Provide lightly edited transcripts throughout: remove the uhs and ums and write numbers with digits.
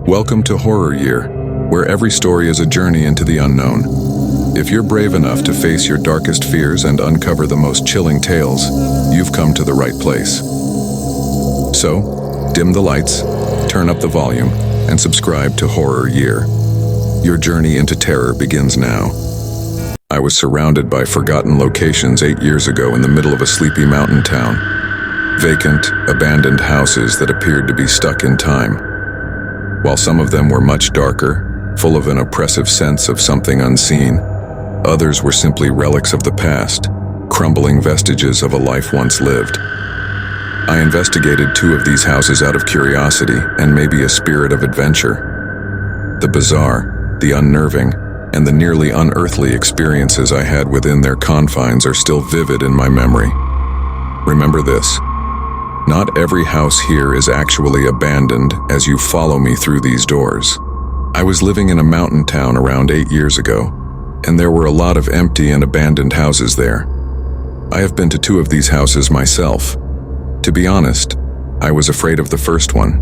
Welcome to Horror Year, where every story is a journey into the unknown. If you're brave enough to face your darkest fears and uncover the most chilling tales, you've come to the right place. So, dim the lights, turn up the volume, and subscribe to Horror Year. Your journey into terror begins now. I was surrounded by forgotten locations 8 years ago in the middle of a sleepy mountain town. Vacant, abandoned houses that appeared to be stuck in time. While some of them were much darker, full of an oppressive sense of something unseen, others were simply relics of the past, crumbling vestiges of a life once lived. I investigated 2 of these houses out of curiosity and maybe a spirit of adventure. The bizarre, the unnerving, and the nearly unearthly experiences I had within their confines are still vivid in my memory. Remember this: not every house here is actually abandoned as you follow me through these doors. I was living in a mountain town around 8 years ago, and there were a lot of empty and abandoned houses there. I have been to 2 of these houses myself. To be honest, I was afraid of the first one.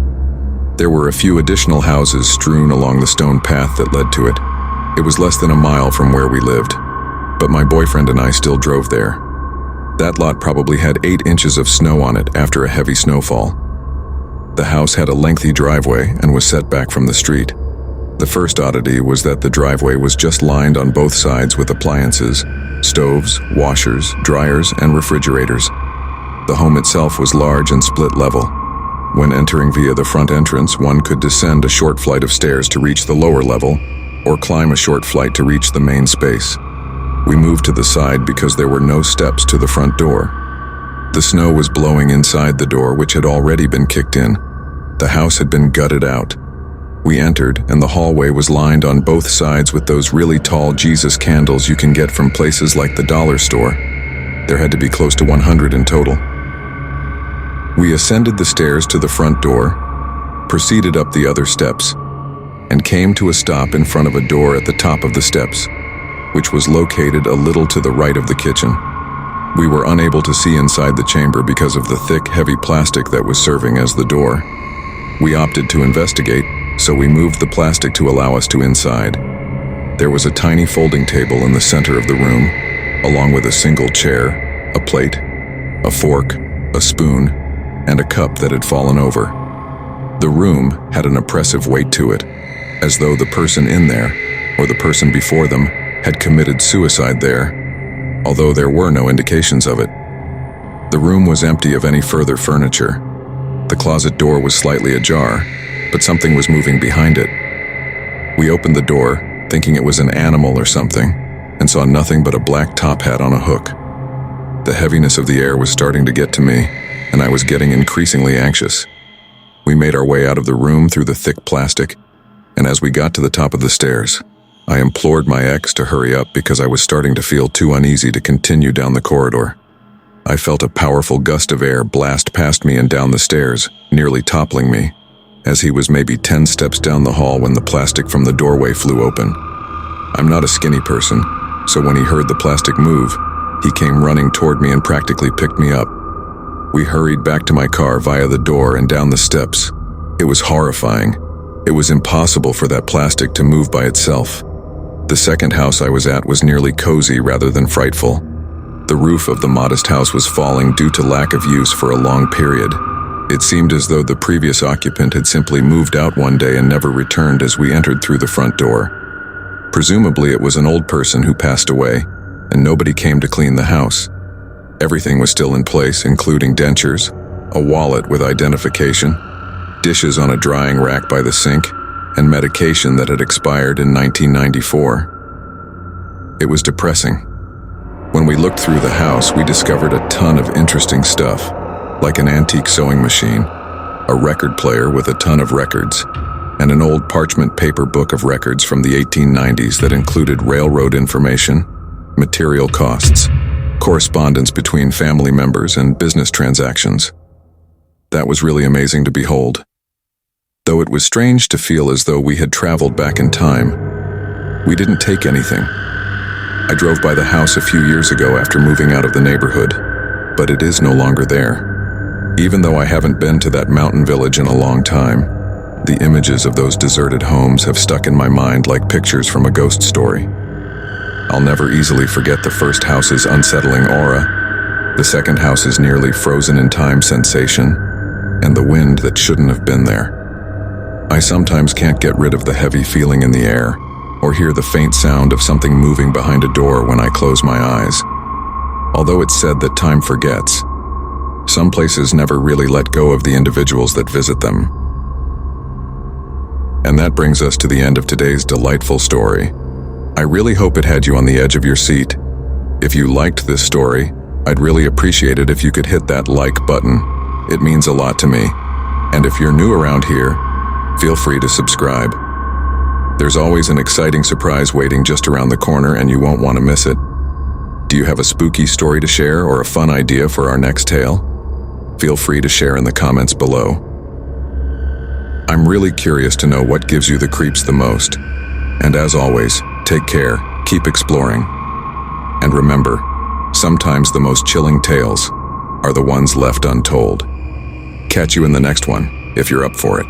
There were a few additional houses strewn along the stone path that led to it. It was less than a mile from where we lived, but my boyfriend and I still drove there. That lot probably had 8 inches of snow on it after a heavy snowfall. The house had a lengthy driveway and was set back from the street. The first oddity was that the driveway was just lined on both sides with appliances, stoves, washers, dryers, and refrigerators. The home itself was large and split level. When entering via the front entrance, one could descend a short flight of stairs to reach the lower level, or climb a short flight to reach the main space. We moved to the side because there were no steps to the front door. The snow was blowing inside the door, which had already been kicked in. The house had been gutted out. We entered, and the hallway was lined on both sides with those really tall Jesus candles you can get from places like the dollar store. There had to be close to 100 in total. We ascended the stairs to the front door, proceeded up the other steps, and came to a stop in front of a door at the top of the steps, which was located a little to the right of the kitchen. We were unable to see inside the chamber because of the thick, heavy plastic that was serving as the door. We opted to investigate, so we moved the plastic to allow us to inside. There was a tiny folding table in the center of the room, along with a single chair, a plate, a fork, a spoon, and a cup that had fallen over. The room had an oppressive weight to it, as though the person in there, or the person before them, had committed suicide there, although there were no indications of it. The room was empty of any further furniture. The closet door was slightly ajar, but something was moving behind it. We opened the door, thinking it was an animal or something, and saw nothing but a black top hat on a hook. The heaviness of the air was starting to get to me, and I was getting increasingly anxious. We made our way out of the room through the thick plastic, and as we got to the top of the stairs, I implored my ex to hurry up because I was starting to feel too uneasy to continue down the corridor. I felt a powerful gust of air blast past me and down the stairs, nearly toppling me, as he was maybe 10 steps down the hall when the plastic from the doorway flew open. I'm not a skinny person, so when he heard the plastic move, he came running toward me and practically picked me up. We hurried back to my car via the door and down the steps. It was horrifying. It was impossible for that plastic to move by itself. The second house I was at was nearly cozy rather than frightful. The roof of the modest house was falling due to lack of use for a long period. It seemed as though the previous occupant had simply moved out one day and never returned as we entered through the front door. Presumably it was an old person who passed away, and nobody came to clean the house. Everything was still in place, including dentures, a wallet with identification, dishes on a drying rack by the sink, and medication that had expired in 1994. It was depressing. When we looked through the house, we discovered a ton of interesting stuff, like an antique sewing machine, a record player with a ton of records, and an old parchment paper book of records from the 1890s that included railroad information, material costs, correspondence between family members, and business transactions. That was really amazing to behold. Though it was strange to feel as though we had traveled back in time, we didn't take anything. I drove by the house a few years ago after moving out of the neighborhood, but it is no longer there. Even though I haven't been to that mountain village in a long time, The images of those deserted homes have stuck in my mind like pictures from a ghost story. I'll never easily forget the first house's unsettling aura, the second house's nearly frozen in time sensation, and the wind that shouldn't have been there. I sometimes can't get rid of the heavy feeling in the air, or hear the faint sound of something moving behind a door when I close my eyes. Although it's said that time forgets, some places never really let go of the individuals that visit them. And that brings us to the end of today's delightful story. I really hope it had you on the edge of your seat. If you liked this story, I'd really appreciate it if you could hit that like button. It means a lot to me. And if you're new around here, feel free to subscribe. There's always an exciting surprise waiting just around the corner, and you won't want to miss it. Do you have a spooky story to share or a fun idea for our next tale? Feel free to share in the comments below. I'm really curious to know what gives you the creeps the most. And as always, take care, keep exploring. And remember, sometimes the most chilling tales are the ones left untold. Catch you in the next one, if you're up for it.